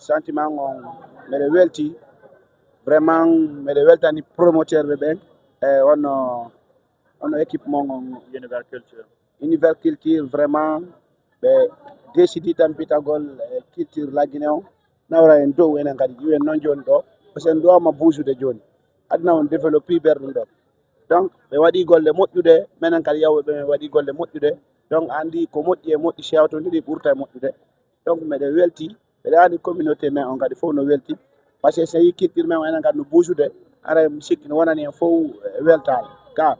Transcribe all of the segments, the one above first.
sentiment on mede welti vraiment mede weltani promoteur ɓe ɓen e ono équipe mon univers culture vraiment ɓe décidi tan pitagol culture la Guinée o nawra en dow enen kadi ƴiwen noon joni ɗo par ce que en duwama buusude joni aduna on développi ber ɗum ɗon donc ɓe waɗi golle moƴƴuɗe minen kadi yawɓe ɓe waɗi golle moƴƴuɗe donc andi ko moƴƴi e moƴƴi sewtodiri ɓurta e moƴƴude donc mbeɗe welti mbeɗe andi communauté men on kadi fof no welti par ce que so yi culture men o enen kadi no buusude aray mi sikki no wonani hen fof weltare ka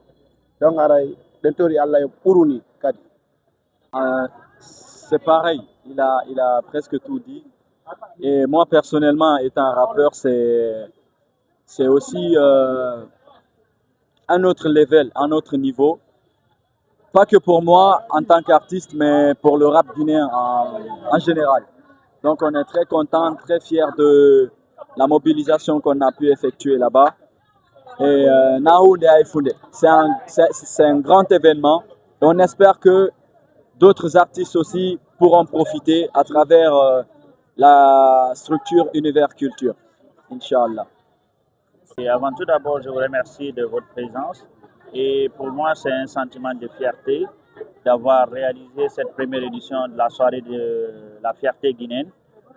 donc aray ɗen tori Allah yo ɓuruni kadi. C'est pareil, il a presque tout dit. Et moi personnellement, étant un rappeur, c'est aussi un autre level, un autre niveau. Pas que pour moi en tant qu'artiste, mais pour le rap guinéen en général. Donc on est très content, très fiers de la mobilisation qu'on a pu effectuer là-bas. Et c'est un grand événement. Et on espère que d'autres artistes aussi pourront profiter à travers la structure Univers Culture, Inch'Allah. Et avant tout d'abord, je vous remercie de votre présence. Et pour moi, c'est un sentiment de fierté d'avoir réalisé cette première édition de la soirée de la fierté guinéenne,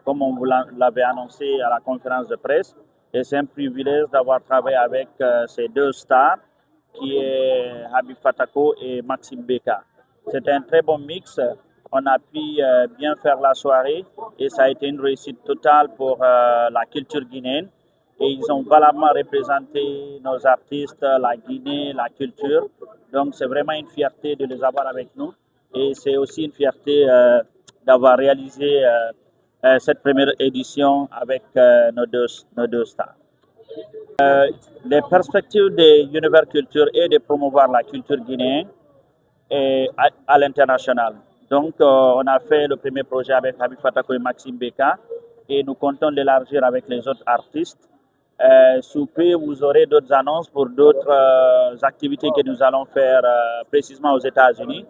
comme on vous l'avait annoncé à la conférence de presse. Et c'est un privilège d'avoir travaillé avec ces deux stars, qui est Habib Fatako et Maxime Beka. C'était un très bon mix. On a pu bien faire la soirée et ça a été une réussite totale pour la culture guinéenne. Et ils ont valablement représenté nos artistes, la Guinée, la culture. Donc c'est vraiment une fierté de les avoir avec nous. Et c'est aussi une fierté d'avoir réalisé cette première édition avec nos deux stars. Les perspectives de Univers Culture est de promouvoir la culture guinéenne et à l'international. Donc on a fait le premier projet avec Habib Fatako et Maxime Beka et nous comptons l'élargir avec les autres artistes. Sous peu, vous aurez d'autres annonces pour d'autres activités que nous allons faire précisément aux États-Unis.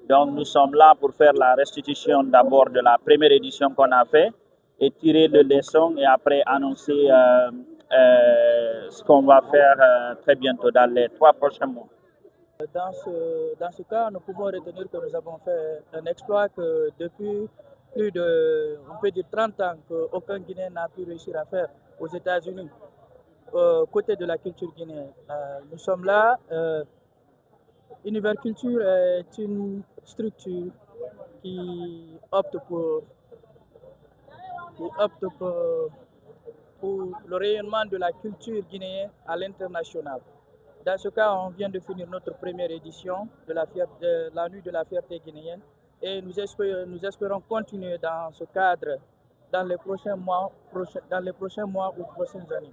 Donc nous sommes là pour faire la restitution d'abord de la première édition qu'on a fait et tirer le leçon et après annoncer ce qu'on va faire très bientôt dans les 3 prochains mois. Dans ce cas, nous pouvons retenir que nous avons fait un exploit que depuis plus de, on peut dire 30 ans, qu'aucun Guinéen n'a pu réussir à faire aux États-Unis, côté de la culture guinéenne. Nous sommes là. Univers Culture est une structure qui opte pour le rayonnement de la culture guinéenne à l'international. Dans ce cas, on vient de finir notre première édition de la nuit de la fierté guinéenne et nous espérons continuer dans ce cadre dans les prochains mois ou prochaines années.